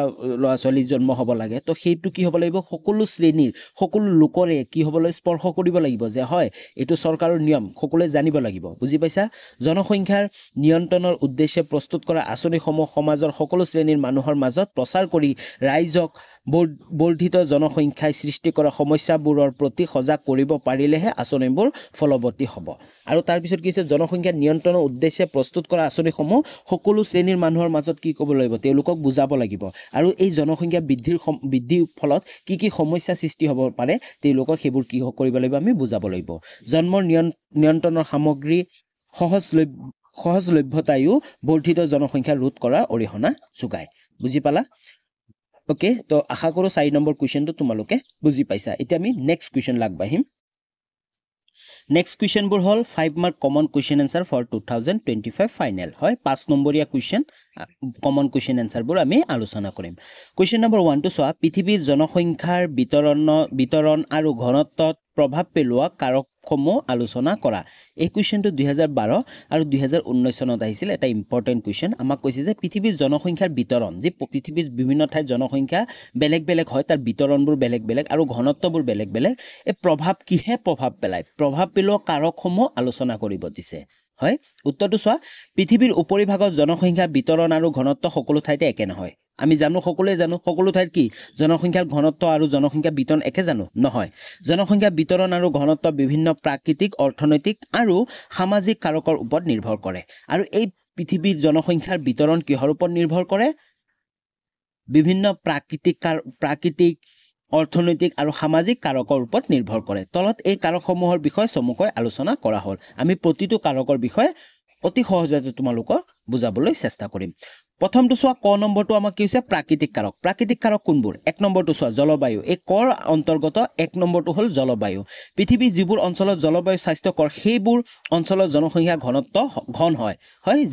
ল'ৰা ছোৱালী জন্ম হ'ব লাগে তো সেইটো কি হ'ব লাগিব সকলো শ্ৰেণীৰ সকলো লোকৰে কি হ'বলৈ স্পৰ্শ কৰিব লাগিব যে হয় এইটো চৰকাৰৰ নিয়ম সকলোৱে জানিব লাগিব বুজি পাইছা জনসংখ্যাৰ নিয়ন্ত্ৰণৰ উদ্দেশ্যে প্ৰস্তুত কৰা আঁচনিসমূহ সমাজৰ সকলো শ্ৰেণীৰ মানুহৰ মাজত প্ৰচাৰ কৰি ৰাইজক বৰ্ধিত জনসংখ্যাই সৃষ্টি কৰা সমস্যাবোৰৰ প্ৰতি সজাগ কৰিব পাৰিলেহে আঁচনিবোৰ ফলৱৰ্তী হ'ব আৰু তাৰ পিছত কি হৈছে জনসংখ্যা নিয়ন্ত্ৰণৰ উদ্দেশ্যে প্ৰস্তুত কৰা আঁচনিসমূহ সকলো শ্ৰেণীৰ মানুহৰ মাজত কি ক'ব লাগিব তেওঁলোকক বুজাব লাগিব আৰু এই জনসংখ্যা বৃদ্ধিৰ ফলত কি সমস্যা সৃষ্টি হ'ব পাৰে তেওঁলোকক সেইবোৰ কি কৰিব লাগিব আমি বুজাব লাগিব জন্মৰ নিয়ন্ত্ৰণৰ সামগ্ৰী সহজলভ্যতায়ো বৰ্ধিত জনসংখ্যা ৰোধ কৰা অৰিহণা যোগায় বুজি পালা ওকে তো আশা কৰো 4 নম্বৰ কোৱেশ্চনটো তোমালোকে বুজি পাইছা এতিয়া আমি নেক্সট কোৱেশ্চন লাগবাহিম নেক্সট কোৱেশ্চনবোৰ হ'ল 5 mark common question answer for 2025 final হয় 5 নম্বৰীয়া কোৱেশ্চন কমন কোৱেশ্চন আনসাৰবোৰ আমি আলোচনা কৰিম কোৱেশ্চন নম্বৰ 1 টো চোৱা পৃথিৱীৰ জনসংখ্যাৰ বিতৰণ আৰু ঘনত্বত প্ৰভাৱ পেলোৱা কাৰকসমূহ আলোচনা কৰা এই কোৱেশ্চনটো 2012 আৰু 2019 চনত আহিছিল এটা ইম্পৰ্টেন্ট কোৱেশ্চন আমাক কৈছে যে পৃথিৱীৰ জনসংখ্যাৰ বিতৰণ যে পৃথিৱীৰ বিভিন্ন ঠাইত জনসংখ্যা বেলেগ হয় তাৰ বিতৰণবোৰ বেলেগ আৰু ঘনত্ববোৰ বেলেগ এই কিহে প্ৰভাৱ পেলায় প্ৰভাৱ পেলোৱা কাৰকসমূহ আলোচনা কৰিব দিছে হয় উত্তৰটো চোৱা পৃথিৱীৰ উপৰিভাগত জনসংখ্যা বিতৰণ আৰু ঘনত্ব সকলো ঠাইতে একে নহয় আমি সকলোৱে জানো সকলো ঠাইত কি জনসংখ্যাৰ ঘনত্ব আৰু জনসংখ্যা বিতৰণ একে জানো নহয় জনসংখ্যা বিতৰণ আৰু ঘনত্ব বিভিন্ন প্ৰাকৃতিক অৰ্থনৈতিক আৰু সামাজিক কাৰকৰ ওপৰত নিৰ্ভৰ কৰে আৰু এই পৃথিৱীৰ জনসংখ্যাৰ বিতৰণ কিহৰ ওপৰত নিৰ্ভৰ কৰে বিভিন্ন প্ৰাকৃতিক অৰ্থনৈতিক আৰু সামাজিক কাৰকৰ ওপৰত নিৰ্ভৰ কৰে তলত এই কাৰকসমূহৰ বিষয়ে চমুকৈ আলোচনা কৰা হ'ল আমি প্ৰতিটো কাৰকৰ বিষয়ে অতি সহজে তোমালোকক বুজাবলৈ চেষ্টা কৰিম প্ৰথমটো চোৱা ক নম্বৰটো আমাক কি হৈছে প্ৰাকৃতিক কাৰক কোনবোৰ এক নম্বৰটো চোৱা জলবায়ু এই কৰ অন্তৰ্গত এক নম্বৰটো হ'ল জলবায়ু পৃথিৱীৰ যিবোৰ অঞ্চলত জলবায়ু স্বাস্থ্যকৰ সেইবোৰ অঞ্চলৰ জনসংখ্যা ঘনত্ব ঘন হয়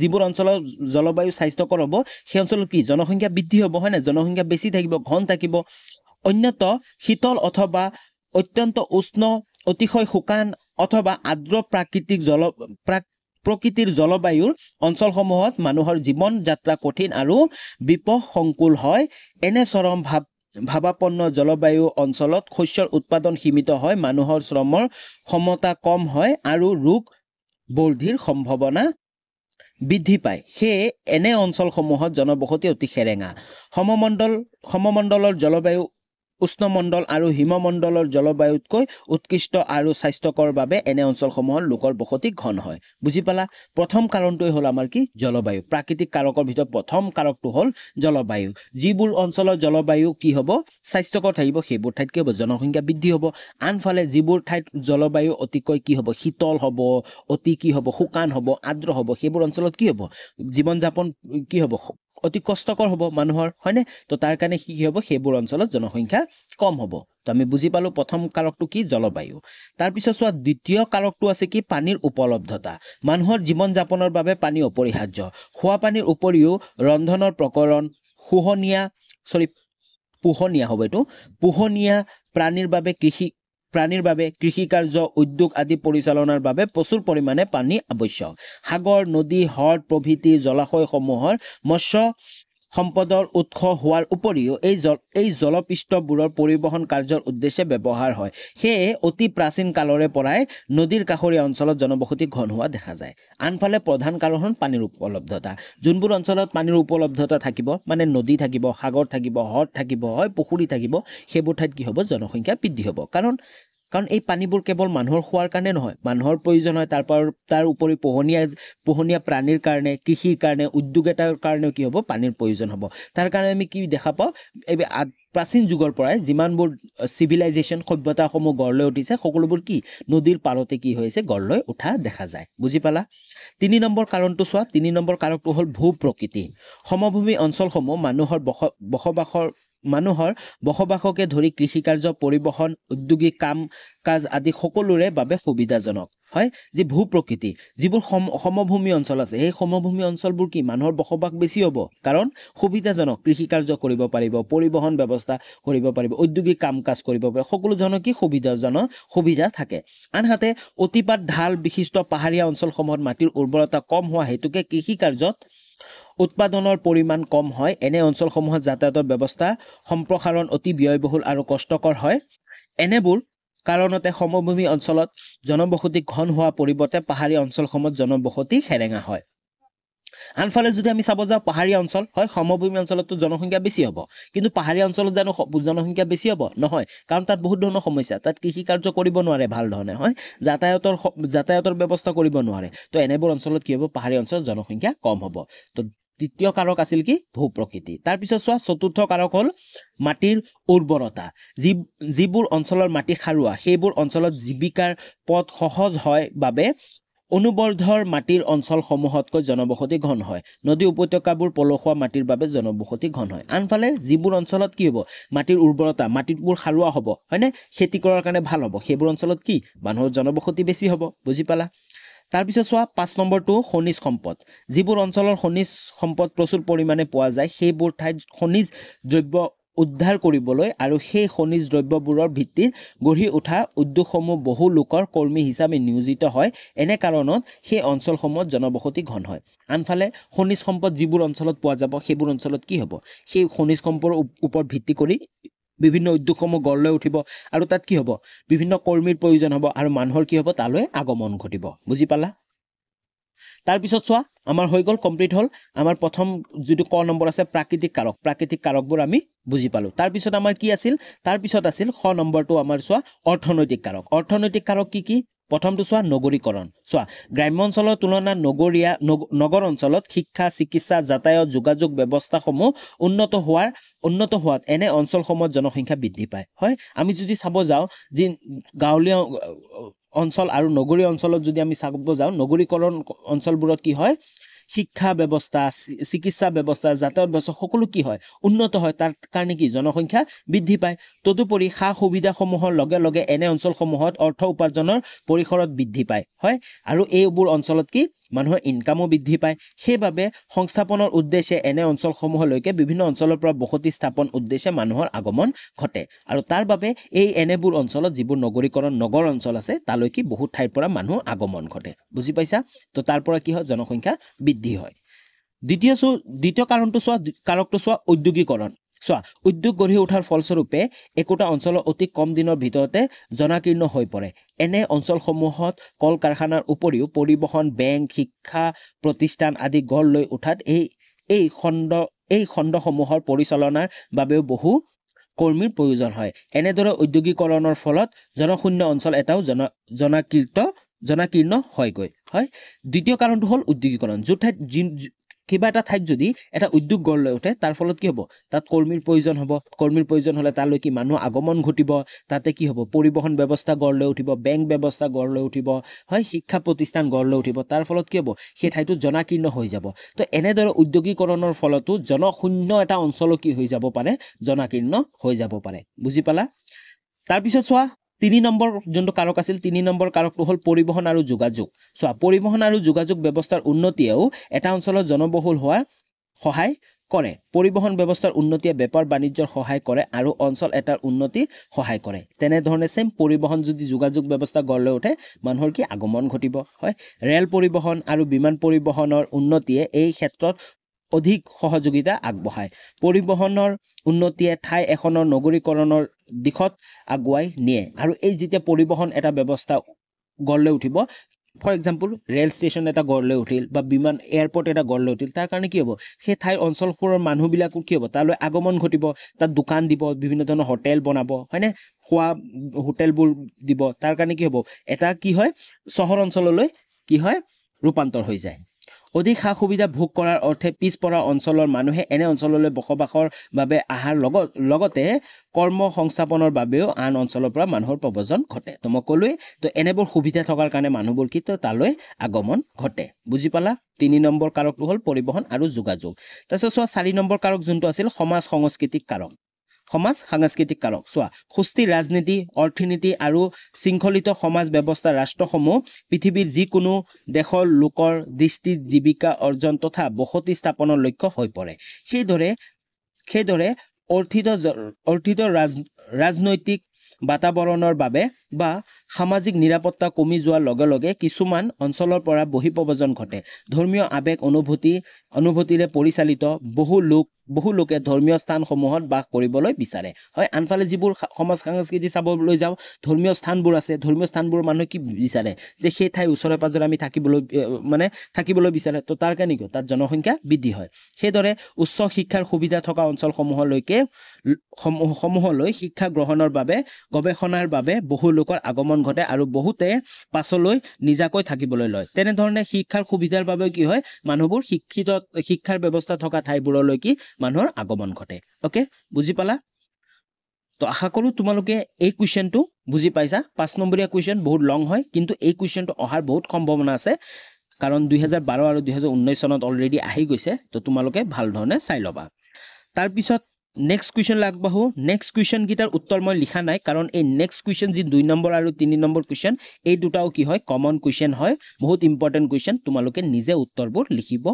যিবোৰ অঞ্চলৰ জলবায়ু স্বাস্থ্যকৰ হ'ব সেই অঞ্চলত কি জনসংখ্যা বৃদ্ধি হ'ব হয় না জনসংখ্যা বেছি থাকিব ঘন থাকিব অন্যত শীতল অথবা অত্যন্ত উষ্ণ অতিশয় শুকান অথবা আৰ্দ্ৰ প্ৰকৃতিৰ জলবায়ুৰ অঞ্চলসমূহত মানুহৰ জীৱন যাত্ৰা কঠিন আৰু বিপদসংকুল হয় এনে চৰম ভাৱাপন্ন জলবায়ু অঞ্চলত শস্যৰ উৎপাদন সীমিত হয় মানুহৰ শ্ৰমৰ ক্ষমতা কম হয় আৰু ৰোগ বৰ্ধিৰ সম্ভাৱনা বৃদ্ধি পায় সেয়ে এনে অঞ্চলসমূহত জনবসতি অতি খেৰেঙা সমমণ্ডলৰ জলবায়ু উষ্ণমণ্ডল আৰু হিমমণ্ডলৰ জলবায়ুতকৈ উৎকৃষ্ট আৰু স্বাস্থ্যকৰ বাবে এনে অঞ্চলসমূহৰ লোকৰ বসতি ঘন হয় বুজি পালা প্ৰথম কাৰণটোই হ'ল আমাৰ কি জলবায়ু প্ৰাকৃতিক কাৰকৰ ভিতৰত প্ৰথম কাৰকটো হ'ল জলবায়ু যিবোৰ অঞ্চলৰ জলবায়ু কি হ'ব স্বাস্থ্যকৰ থাকিব সেইবোৰ ঠাইত কি হ'ব জনসংখ্যা বৃদ্ধি হ'ব আনফালে যিবোৰ ঠাইত জলবায়ু অতিকৈ কি হ'ব শীতল হ'ব অতি কি হ'ব শুকান হ'ব আৰ্দ্ৰ হ'ব সেইবোৰ অঞ্চলত কি হ'ব জীৱন যাপন কি হ'ব অতি কষ্টকৰ হ'ব মানুহৰ হয়নে তো তাৰ কাৰণে কি হ'ব সেইবোৰ অঞ্চলত জনসংখ্যা কম হ'ব তো আমি বুজি পালো প্ৰথম কাৰকটো কি জলবায়ু তাৰ পিছত চোৱা দ্বিতীয় কাৰকটো আছে কি পানীৰ উপলব্ধতা মানুহৰ জীৱন যাপনৰ বাবে পানী অপৰিহাৰ্য খোৱা পানীৰ উপৰিও ৰন্ধনৰ প্ৰকৰণ পোহনীয়া প্ৰাণীৰ বাবে কৃষিকাৰ্য উদ্যোগ আদি পৰিচালনাৰ বাবে প্ৰচুৰ পৰিমাণে পানী আৱশ্যক সাগৰ নদী হ্ৰদ প্ৰভৃতি জলাশয়সমূহৰ মৎস্য সম্পদৰ উৎস হোৱাৰ উপৰিও এই জলপৃষ্ঠবোৰৰ পৰিবহণ কাৰ্যৰ উদ্দেশ্যে ব্যৱহাৰ হয় সেয়ে অতি প্ৰাচীন কালৰে পৰাই নদীৰ কাষৰীয়া অঞ্চলত জনবসতি ঘন হোৱা দেখা যায় আনফালে প্ৰধান কাৰণ হ'ল পানীৰ উপলব্ধতা যোনবোৰ অঞ্চলত পানীৰ উপলব্ধতা থাকিব মানে নদী থাকিব সাগৰ থাকিব হ্ৰদ থাকিব হয় পুখুৰী থাকিব সেইবোৰ ঠাইত কি হ'ব জনসংখ্যা বৃদ্ধি হ'ব কাৰণ এই পানীবোৰ কেৱল মানুহৰ খোৱাৰ কাৰণে নহয় মানুহৰ প্ৰয়োজন হয় তাৰ উপৰি পোহনীয়া প্ৰাণীৰ কাৰণে কৃষিৰ কাৰণে উদ্যোগ এটাৰ কাৰণে কি হ'ব পানীৰ প্ৰয়োজন হ'ব তাৰ কাৰণে আমি কি দেখা পাওঁ এই প্ৰাচীন যুগৰ পৰাই যিমানবোৰ চিভিলাইজেশ্যন সভ্যতাসমূহ গঢ় লৈ উঠিছে সকলোবোৰ কি নদীৰ পাৰতে কি হৈছে গঢ় লৈ উঠা দেখা যায় বুজি পালা 3 নম্বৰ কাৰণটো চোৱা 3 নম্বৰ কাৰকটো হ'ল ভূ প্ৰকৃতি সমভূমি অঞ্চলসমূহ মানুহৰ বসবাসকে ধৰি কৃষিকাৰ্য পৰিবহণ ঔদ্যোগিক কাম কাজ আদি সকলোৰে বাবে সুবিধাজনক হয় যে ভূ প্ৰকৃতি যিবোৰ সমভূমি অঞ্চল আছে এই সমভূমি অঞ্চলবোৰ কি মানুহৰ বসবাস বেছি হ'ব কাৰণ সুবিধাজনক কৃষিকাৰ্য কৰিব পাৰিব পৰিবহণ ব্যৱস্থা কৰিব পাৰিব ঔদ্যোগিক কাম কাজ কৰিব পাৰিব সকলো ধৰণৰ কি সুবিধা থাকে আনহাতে অতিপাত ঢাল বিশিষ্ট পাহাৰীয়া অঞ্চলসমূহত মাটিৰ উৰ্বৰতা কম হোৱা হেতুকে কৃষিকাৰ্যত উৎপাদনৰ পৰিমাণ কম হয় এনে অঞ্চলসমূহত যাতায়াতৰ ব্যৱস্থা সম্প্ৰসাৰণ অতি ব্যয়বহুল আৰু কষ্টকৰ হয় এনেবোৰ কাৰণতে সমভূমি অঞ্চলত জনবসতি ঘন হোৱা পৰিৱৰ্তে পাহাৰীয়া অঞ্চলসমূহত জনবসতি খেৰেঙা হয় আনফালে যদি আমি চাব যাওঁ পাহাৰীয়া অঞ্চল হয় সমভূমি অঞ্চলতো জনসংখ্যা বেছি হ'ব কিন্তু পাহাৰীয়া অঞ্চলত জানো জনসংখ্যা বেছি হ'ব নহয় কাৰণ তাত বহুত ধৰণৰ সমস্যা তাত কৃষি কাৰ্য কৰিব নোৱাৰে ভাল ধৰণে হয় যাতায়াতৰ ব্যৱস্থা কৰিব নোৱাৰে তো এনেবোৰ অঞ্চলত কি হ'ব পাহাৰীয়া অঞ্চলত জনসংখ্যা কম হ'ব তো তৃতীয় কাৰক আছিল কি ভূ প্ৰকৃতি তাৰ পিছত চোৱা চতুৰ্থ কাৰক হ'ল মাটিৰ উৰ্বৰতা যিবোৰ অঞ্চলৰ মাটি সাৰুৱা সেইবোৰ অঞ্চলত জীৱিকাৰ পথ সহজ হয় বাবে অনুবৰ্ধৰ মাটিৰ অঞ্চলসমূহতকৈ জনবসতি ঘন হয় নদী উপত্যকাবোৰ পলসুৱা মাটিৰ বাবে জনবসতি ঘন হয় আনফালে যিবোৰ অঞ্চলত কি হ'ব মাটিৰ উৰ্বৰতা মাটিবোৰ সাৰুৱা হ'ব হয়নে খেতি কৰাৰ কাৰণে ভাল হ'ব সেইবোৰ অঞ্চলত কি মানুহৰ জনবসতি বেছি হ'ব বুজি পালা তাৰপিছত চোৱা 5 নম্বৰটো খনিজ সম্পদ যিবোৰ অঞ্চলৰ খনিজ সম্পদ প্ৰচুৰ পৰিমাণে পোৱা যায় সেইবোৰ ঠাইত খনিজ দ্ৰব্য উদ্ধাৰ কৰিবলৈ আৰু সেই খনিজ দ্ৰব্যবোৰৰ ভিত্তিত গঢ়ি উঠা উদ্যোগসমূহ বহু লোকৰ কৰ্মী হিচাপে নিয়োজিত হয় এনে কাৰণত সেই অঞ্চলসমূহত জনবসতি ঘন হয় আনফালে খনিজ সম্পদ যিবোৰ অঞ্চলত পোৱা যাব সেইবোৰ অঞ্চলত কি হ'ব সেই খনিজ সম্পদৰ ওপৰত ভিত্তি কৰি বিভিন্ন উদ্যোগসমূহ গঢ় লৈ উঠিব আৰু তাত কি হ'ব বিভিন্ন কৰ্মীৰ প্ৰয়োজন হ'ব আৰু মানুহৰ কি হ'ব তালৈ আগমন ঘটিব বুজি পালা তাৰপিছত চোৱা আমাৰ হৈ গ'ল কমপ্লিট হ'ল আমাৰ প্ৰথম যিটো ক নম্বৰ আছে প্ৰাকৃতিক কাৰকবোৰ আমি বুজি পালো তাৰপিছত আমাৰ কি আছিল তাৰপিছত আছিল খ নম্বৰটো আমাৰ চোৱা অৰ্থনৈতিক কাৰক কি প্ৰথমটো চোৱা নগৰীকৰণ চোৱা গ্ৰাম্য অঞ্চলৰ তুলনাত নগৰ অঞ্চলত শিক্ষা চিকিৎসা যাতায়াত যোগাযোগ ব্যৱস্থাসমূহ উন্নত হোৱাত এনে অঞ্চলসমূহত জনসংখ্যা বৃদ্ধি পায় হয় আমি যদি চাব যাওঁ যে গাঁৱলীয়া অঞ্চল আৰু নগৰীয়া অঞ্চলত যদি আমি চাব যাওঁ নগৰীকৰণ অঞ্চলবোৰত কি হয় শিক্ষা ব্যৱস্থা চিকিৎসা ব্যৱস্থা যাতায়াত ব্যৱস্থা সকলো কি হয় উন্নত হয় তাৰ কাৰণে কি জনসংখ্যা বৃদ্ধি পায় তদুপৰি সা সুবিধাসমূহৰ লগে লগে এনে অঞ্চলসমূহত অৰ্থ উপাৰ্জনৰ পৰিসৰত বৃদ্ধি পায় হয় আৰু এইবোৰ অঞ্চলত কি মানুহৰ ইনকামো বৃদ্ধি পায় সেইবাবে সংস্থাপনৰ উদ্দেশ্যে এনে অঞ্চলসমূহলৈকে বিভিন্ন অঞ্চলৰ পৰা বসতি স্থাপন উদ্দেশ্যে মানুহৰ আগমন ঘটে আৰু তাৰ বাবে এনেবোৰ অঞ্চলত যিবোৰ নগৰ অঞ্চল আছে তালৈ কি বহুত ঠাইৰ পৰা মানুহ আগমন ঘটে বুজি পাইছা তো তাৰ পৰা কি হয় জনসংখ্যা বৃদ্ধি হয় দ্বিতীয় কাৰকটো চোৱা ঔদ্যোগিকৰণ চোৱা উদ্যোগ গঢ়ি উঠাৰ ফলস্বৰূপে একোটা অঞ্চলৰ অতি কম দিনৰ ভিতৰতে জনাকীৰ্ণ হৈ পৰে এনে অঞ্চলসমূহত কল কাৰখানাৰ উপৰিও পৰিবহণ বেংক শিক্ষা প্ৰতিষ্ঠান আদি গঢ় লৈ উঠাত এই খণ্ডসমূহৰ পৰিচালনাৰ বাবেও বহু কৰ্মীৰ প্ৰয়োজন হয় এনেদৰে ঔদ্যোগিকৰণৰ ফলত জনশূন্য অঞ্চল এটাও জনাকীৰ্ণ হয়গৈ হয় দ্বিতীয় কাৰণটো হ'ল উদ্যোগিকৰণ কিবা এটা ঠাইত যদি এটা উদ্যোগ গঢ় লৈ উঠে তাৰ ফলত কি হ'ব তাত কৰ্মীৰ প্ৰয়োজন হ'লে তালৈ কি মানুহ আগমন ঘটিব তাতে কি হ'ব পৰিবহণ ব্যৱস্থা গঢ় লৈ উঠিব বেংক ব্যৱস্থা গঢ় লৈ উঠিব হয় শিক্ষা প্ৰতিষ্ঠান গঢ় লৈ উঠিব তাৰ ফলত কি হ'ব সেই ঠাইটো জনাকীৰ্ণ হৈ যাব তো এনেদৰে উদ্যোগিকৰণৰ ফলতো জনশূন্য এটা অঞ্চলো কি হৈ যাব পাৰে জনাকীৰ্ণ হৈ যাব পাৰে বুজি পালা তাৰপিছত চোৱা 3 নম্বৰ যোনটো কাৰক আছিল 3 নম্বৰ কাৰকটো হ'ল পৰিবহণ আৰু যোগাযোগ চোৱা পৰিবহণ আৰু যোগাযোগ ব্যৱস্থাৰ উন্নতিয়েও এটা অঞ্চলত জনবহুল হোৱাৰ সহায় কৰে পৰিবহণ ব্যৱস্থাৰ উন্নতিয়ে বেপাৰ বাণিজ্যৰ সহায় কৰে আৰু অঞ্চল এটাৰ উন্নতি সহায় কৰে তেনেধৰণে সেম পৰিবহণ যদি যোগাযোগ ব্যৱস্থা গঢ় লৈ উঠে মানুহৰ কি আগমন ঘটিব হয় ৰেল পৰিবহণ আৰু বিমান পৰিবহণৰ উন্নতিয়ে এই ক্ষেত্ৰত অধিক সহযোগিতা আগবঢ়ায় পৰিবহনৰ উন্নতিয়ে ঠাই এখনৰ নগৰীকৰণৰ দিশত আগুৱাই নিয়ে আৰু এই যেতিয়া পৰিবহন এটা ব্যৱস্থা গঢ় লৈ উঠিব ফৰ এক্সাম্পল ৰেল ষ্টেচন এটা গঢ় লৈ উঠিল বা বিমান এয়াৰপৰ্ট এটা গঢ় লৈ উঠিল তাৰ কাৰণে কি হ'ব সেই ঠাইৰ অঞ্চলবোৰৰ মানুহবিলাকো কি হ'ব তালৈ আগমন ঘটিব তাত দোকান দিব বিভিন্ন ধৰণৰ হোটেল বনাব হয়নে খোৱা হোটেলবোৰ দিব তাৰ কাৰণে কি হ'ব এটা কি হয় চহৰ অঞ্চললৈ কি হয় ৰূপান্তৰ হৈ যায় অধিক সা সুবিধা ভোগ কৰাৰ অৰ্থে পিছপৰা অঞ্চলৰ মানুহে এনে অঞ্চললৈ বসবাসৰ বাবে অহাৰ লগতে কৰ্ম সংস্থাপনৰ বাবেও আন অঞ্চলৰ পৰা মানুহৰ প্ৰব্ৰজন ঘটে তো মই ক'লোৱে তো এনেবোৰ সুবিধা থকাৰ কাৰণে মানুহবোৰ কি তালৈ আগমন ঘটে বুজি পালা 3 নম্বৰ কাৰকটো হ'ল পৰিবহন আৰু যোগাযোগ তাৰপিছত চোৱা 4 নম্বৰ কাৰক যোনটো আছিল সমাজ সাংস্কৃতিক কাৰক সমাজ সাংস্কৃতিক কাৰক চোৱা সুস্থিৰ ৰাজনীতি অৰ্থনীতি আৰু শৃংখলিত সমাজ ব্যৱস্থা ৰাষ্ট্ৰসমূহ পৃথিৱীৰ যিকোনো দেশৰ লোকৰ দৃষ্টিত জীৱিকা অৰ্জন তথা বসতি স্থাপনৰ লক্ষ্য হৈ পৰে সেইদৰে অৰ্থিত ৰাজনৈতিক বাতাবৰণৰ বাবে বা সামাজিক নিৰাপত্তা কমি যোৱাৰ লগে লগে কিছুমান অঞ্চলৰ পৰা বহিঃপ্ৰব্ৰজন ঘটে ধৰ্মীয় আবেগ অনুভূতিৰে পৰিচালিত বহু লোকে ধৰ্মীয় স্থানসমূহত বাস কৰিবলৈ বিচাৰে হয় আনফালে যিবোৰ সমাজ সংস্কৃতি চাবলৈ যাওঁ ধৰ্মীয় স্থানবোৰ আছে ধৰ্মীয় স্থানবোৰ মানুহে কি বিচাৰে যে সেই ঠাই ওচৰে পাজৰে আমি থাকিবলৈ বিচাৰে তো তাৰ কাৰণে কি তাত জনসংখ্যা বৃদ্ধি হয় সেইদৰে উচ্চ শিক্ষাৰ সুবিধা থকা অঞ্চলসমূহলৈ শিক্ষা গ্ৰহণৰ বাবে গৱেষণাৰ বাবে বহু লোকৰ আগমন ঘটে আৰু বহুতে পাছলৈ নিজাকৈ থাকিবলৈ লয় তেনেধৰণে শিক্ষাৰ সুবিধাৰ বাবে কি হয় মানুহবোৰ শিক্ষাৰ ব্যৱস্থা থকা ঠাইবোৰলৈ কি মানুহৰ আগমন ঘটে ওকে বুজি পালা তো আশা কৰো তোমালোকে এই কোৱেশ্চনটো বুজি পাইছা 5 নম্বৰীয়া কোৱেশ্চন বহুত লং হয় কিন্তু এই কোৱেশ্চনটো অহাৰ বহুত সম্ভাৱনা আছে কাৰণ 2012 আৰু 2019 চনত অলৰেডি আহি গৈছে তো তোমালোকে ভাল ধৰণে চাই ল'বা তাৰ পিছত নেক্সট কুৱেশ্চন লাগবাহু নেক্সট কুৱেশ্চন গিটাৰ উত্তৰ মই লিখা নাই কাৰণ এই নেক্সট কুৱেশ্চন যি 2 নম্বৰ আৰু 3 নম্বৰ কুৱেশ্চন এই দুটাও কি হয় কমন কুৱেশ্চন হয় বহুত ইম্পৰ্টেন্ট কুৱেশ্চন তোমালোকে নিজে উত্তৰবোৰ লিখিব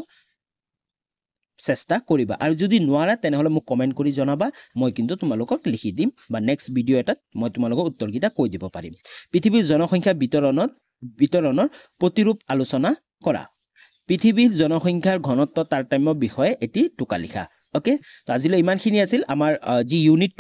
চেষ্টা কৰিবা আৰু যদি নোৱাৰা তেনেহলে মোক কমেন্ট কৰি জনাবা মই কিন্তু তোমালোকক লিখি দিম বা নেক্সট ভিডিও এটাত মই তোমালোকক উত্তৰকিটা কৈ দিব পাৰিম পৃথিৱীৰ জনসংখ্যা বিতৰণৰ প্ৰতিৰূপ আলোচনা কৰা পৃথিৱীৰ জনসংখ্যাৰ ঘনত্ব তাৰতম্য বিষয়ে এটি টুকা লিখা ওকে তো আজিলৈ ইমানখিনি আছিল আমাৰ যি ইউনিট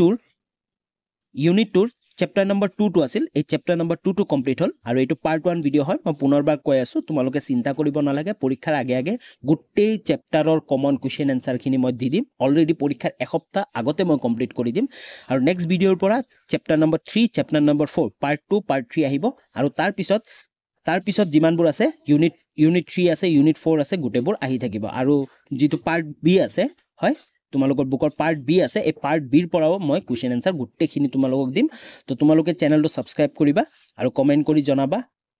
2 চেপ্টাৰ নম্বৰ 2 টো আছিল এই চেপ্টাৰ নম্বৰ 2 টো কমপ্লিট হল আৰু এইটো পাৰ্ট 1 ভিডিও হয় মই পুনৰবাৰ কৈ আছো তোমালোকে চিন্তা কৰিব নালাগে পৰীক্ষাৰ আগে গোটেই চেপ্টাৰৰ কমন কোৱেশ্চন আনসাৰ খিনি মই দি দিম অলৰেডি পৰীক্ষাৰ এসপ্তাহ আগতে মই কমপ্লিট কৰি দিম আৰু নেক্সট ভিডিওৰ পৰা chapter number 3 chapter number 4 part 2 part 3 আহিব আৰু তাৰ পিছত যিমানবোৰ আছে ইউনিট 3 আছে ইউনিট 4 আছে গোটেইবোৰ আহি থাকিব আৰু যেটো পাৰ্ট বি আছে হয় তোমালোকৰ বুকৰ পাৰ্ট বি আছে এই পাৰ্ট বিৰ পৰাও মই কোৱেশ্চন আনসাৰ গোটেইখিনি তোমালোকক দিম তো তোমালোকে চেনেলটো সাবস্ক্ৰাইব কৰিবা আৰু কমেন্ট কৰি জনাবা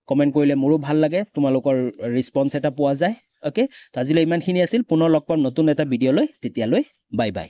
কমেন্ট কৰিলে মোৰো ভাল লাগে তোমালোকৰ ৰেসপন্স এটা পোৱা যায় ওকে তো আজিলৈ ইমানখিনি আছিল পুনৰ লগ পাম নতুন এটা ভিডিও লৈ তেতিয়ালৈ বাই বাই